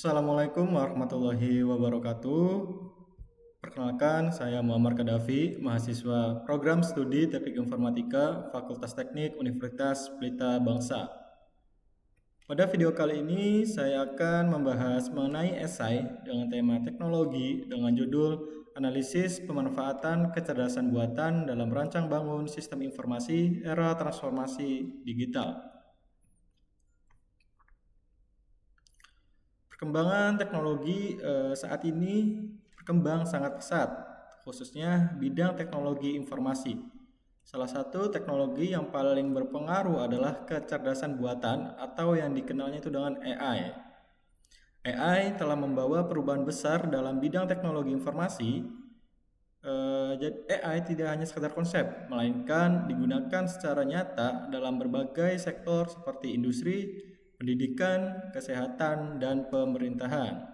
Assalamualaikum warahmatullahi wabarakatuh. Perkenalkan, saya Muhammad Kadafi, mahasiswa Program Studi Teknik Informatika Fakultas Teknik Universitas Pelita Bangsa. Pada video kali ini, saya akan membahas mengenai esai dengan tema teknologi dengan judul Analisis Pemanfaatan Kecerdasan Buatan dalam Rancang Bangun Sistem Informasi Era Transformasi Digital. Perkembangan teknologi saat ini berkembang sangat pesat, khususnya bidang teknologi informasi. Salah satu teknologi yang paling berpengaruh adalah kecerdasan buatan atau yang dikenalnya itu dengan AI. AI telah membawa perubahan besar dalam bidang teknologi informasi. AI tidak hanya sekedar konsep, melainkan digunakan secara nyata dalam berbagai sektor seperti industri, pendidikan, kesehatan, dan pemerintahan.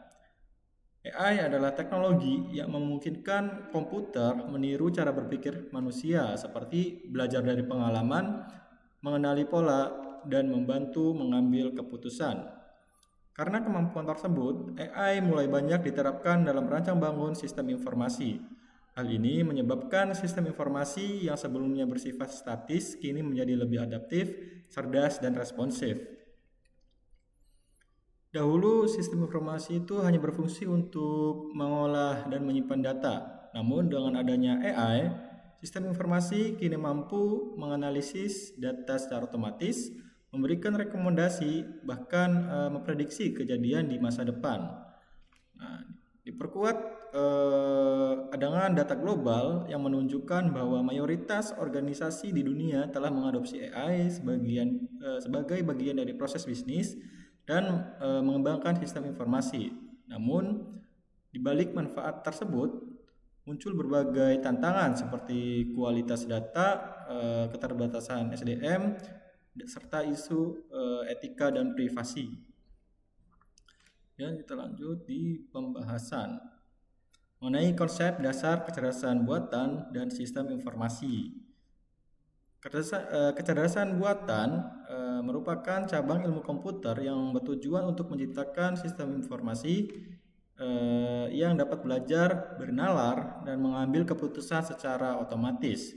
AI adalah teknologi yang memungkinkan komputer meniru cara berpikir manusia seperti belajar dari pengalaman, mengenali pola, dan membantu mengambil keputusan. Karena kemampuan tersebut, AI mulai banyak diterapkan dalam rancang bangun sistem informasi. Hal ini menyebabkan sistem informasi yang sebelumnya bersifat statis kini menjadi lebih adaptif, cerdas, dan responsif. Dahulu, sistem informasi itu hanya berfungsi untuk mengolah dan menyimpan data. Namun, dengan adanya AI, sistem informasi kini mampu menganalisis data secara otomatis, memberikan rekomendasi, bahkan memprediksi kejadian di masa depan. Nah, diperkuat dengan data global yang menunjukkan bahwa mayoritas organisasi di dunia telah mengadopsi AI sebagai bagian dari proses bisnis dan mengembangkan sistem informasi. Namun, di balik manfaat tersebut muncul berbagai tantangan seperti kualitas data, keterbatasan SDM, serta isu etika dan privasi. Dan kita lanjut di pembahasan mengenai konsep dasar kecerdasan buatan dan sistem informasi. Kecerdasan buatan merupakan cabang ilmu komputer yang bertujuan untuk menciptakan sistem informasi yang dapat belajar, bernalar, dan mengambil keputusan secara otomatis.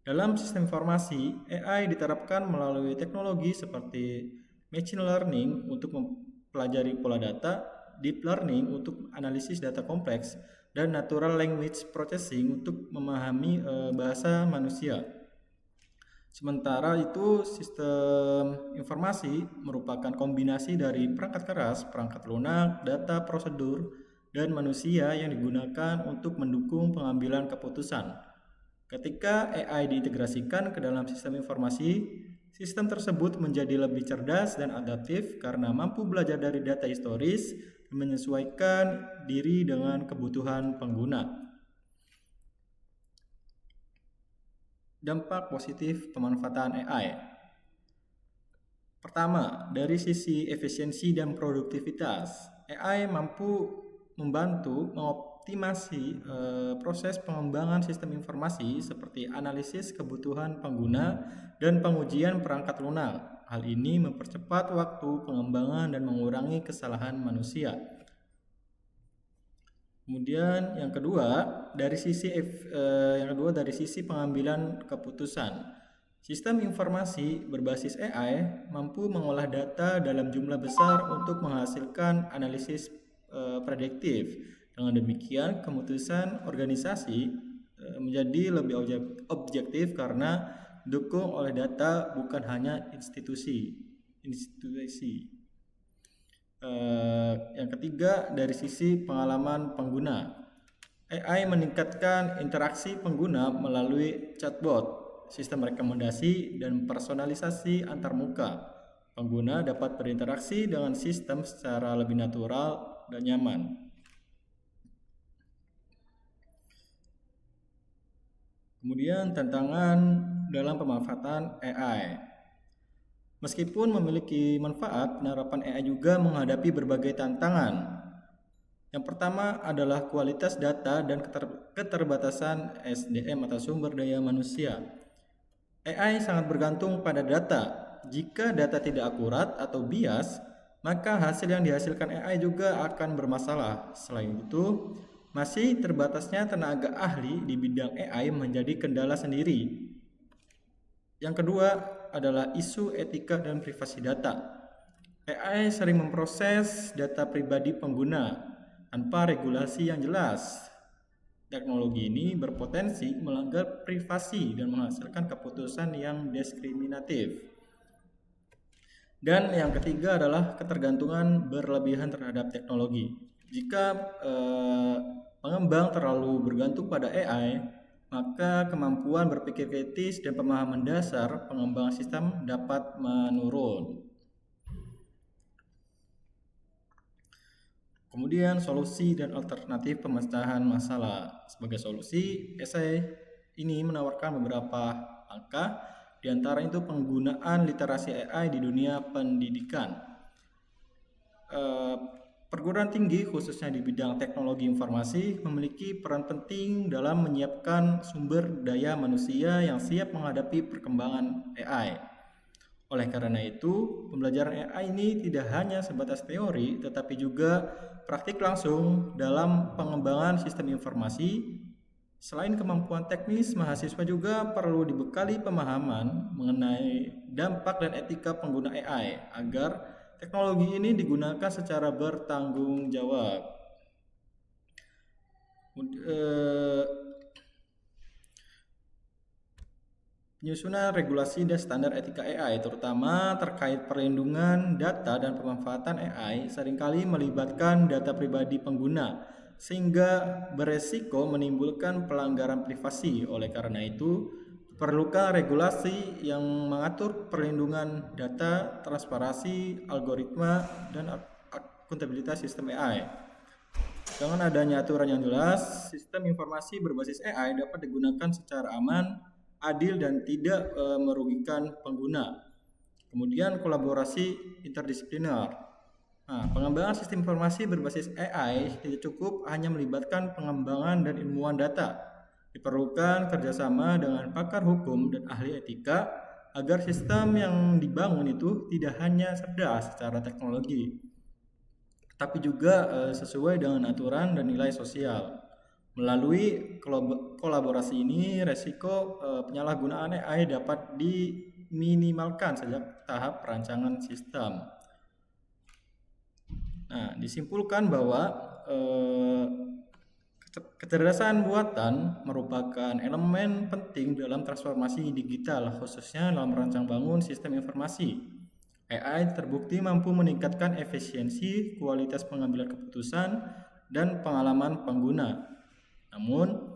Dalam sistem informasi, AI diterapkan melalui teknologi seperti machine learning untuk mempelajari pola data, deep learning untuk analisis data kompleks, dan natural language processing untuk memahami bahasa manusia. Sementara itu, sistem informasi merupakan kombinasi dari perangkat keras, perangkat lunak, data prosedur, dan manusia yang digunakan untuk mendukung pengambilan keputusan. Ketika AI diintegrasikan ke dalam sistem informasi, sistem tersebut menjadi lebih cerdas dan adaptif karena mampu belajar dari data historis dan menyesuaikan diri dengan kebutuhan pengguna. Dampak positif pemanfaatan AI. Pertama, dari sisi efisiensi dan produktivitas, AI mampu membantu mengoptimasi proses pengembangan sistem informasi seperti analisis kebutuhan pengguna dan pengujian perangkat lunak. Hal ini mempercepat waktu pengembangan dan mengurangi kesalahan manusia. Kemudian yang kedua dari sisi pengambilan keputusan. Sistem informasi berbasis AI mampu mengolah data dalam jumlah besar untuk menghasilkan analisis prediktif. Dengan demikian, keputusan organisasi menjadi lebih objektif karena didukung oleh data bukan hanya institusi. Yang ketiga, dari sisi pengalaman pengguna. AI meningkatkan interaksi pengguna melalui chatbot, sistem rekomendasi, dan personalisasi antarmuka. Pengguna dapat berinteraksi dengan sistem secara lebih natural dan nyaman. Kemudian tantangan dalam pemanfaatan AI. Meskipun memiliki manfaat, penerapan AI juga menghadapi berbagai tantangan. Yang pertama adalah kualitas data dan keterbatasan SDM atau sumber daya manusia. AI sangat bergantung pada data. Jika data tidak akurat atau bias, maka hasil yang dihasilkan AI juga akan bermasalah. Selain itu, masih terbatasnya tenaga ahli di bidang AI menjadi kendala sendiri. Yang kedua adalah isu etika dan privasi data. AI sering memproses data pribadi pengguna tanpa regulasi yang jelas. Teknologi ini berpotensi melanggar privasi dan menghasilkan keputusan yang diskriminatif. Dan yang ketiga adalah ketergantungan berlebihan terhadap teknologi. Jika pengembang terlalu bergantung pada AI, maka kemampuan berpikir kritis dan pemahaman dasar pengembangan sistem dapat menurun. Kemudian solusi dan alternatif pemecahan masalah. Sebagai solusi, esai ini menawarkan beberapa langkah, di antara itu penggunaan literasi AI di dunia pendidikan. Perguruan tinggi khususnya di bidang teknologi informasi memiliki peran penting dalam menyiapkan sumber daya manusia yang siap menghadapi perkembangan AI. Oleh karena itu, pembelajaran AI ini tidak hanya sebatas teori, tetapi juga praktik langsung dalam pengembangan sistem informasi. Selain kemampuan teknis, mahasiswa juga perlu dibekali pemahaman mengenai dampak dan etika pengguna AI agar teknologi ini digunakan secara bertanggung jawab. Penyusunan regulasi dan standar etika AI, terutama terkait perlindungan data dan pemanfaatan AI, seringkali melibatkan data pribadi pengguna, sehingga beresiko menimbulkan pelanggaran privasi. Oleh karena itu, perlukan regulasi yang mengatur perlindungan data, transparansi, algoritma, dan akuntabilitas sistem AI. Dengan adanya aturan yang jelas, sistem informasi berbasis AI dapat digunakan secara aman, adil, dan tidak merugikan pengguna. Kemudian kolaborasi interdisipliner. Nah, pengembangan sistem informasi berbasis AI tidak cukup hanya melibatkan pengembangan dan ilmuwan data. Diperlukan kerjasama dengan pakar hukum dan ahli etika agar sistem yang dibangun itu tidak hanya cerdas secara teknologi, tapi juga sesuai dengan aturan dan nilai sosial. Melalui kolaborasi ini, resiko penyalahgunaan AI dapat diminimalkan sejak tahap perancangan sistem. Nah, disimpulkan bahwa kecerdasan buatan merupakan elemen penting dalam transformasi digital, khususnya dalam merancang bangun sistem informasi. AI terbukti mampu meningkatkan efisiensi, kualitas pengambilan keputusan, dan pengalaman pengguna. Namun,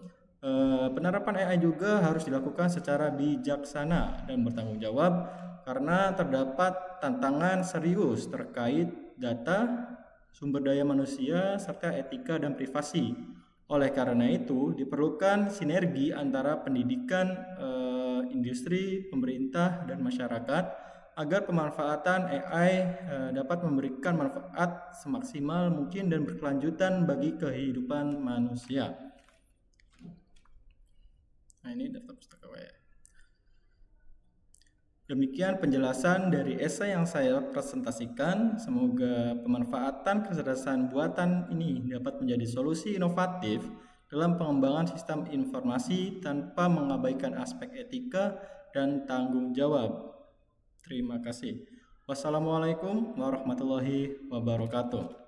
penerapan AI juga harus dilakukan secara bijaksana dan bertanggung jawab karena terdapat tantangan serius terkait data, sumber daya manusia, serta etika dan privasi. Oleh karena itu, diperlukan sinergi antara pendidikan, industri, pemerintah, dan masyarakat agar pemanfaatan AI dapat memberikan manfaat semaksimal mungkin dan berkelanjutan bagi kehidupan manusia. Nah, ini daftar pustaka WA. Demikian penjelasan dari esai yang saya presentasikan. Semoga pemanfaatan kecerdasan buatan ini dapat menjadi solusi inovatif dalam pengembangan sistem informasi tanpa mengabaikan aspek etika dan tanggung jawab. Terima kasih. Wassalamualaikum warahmatullahi wabarakatuh.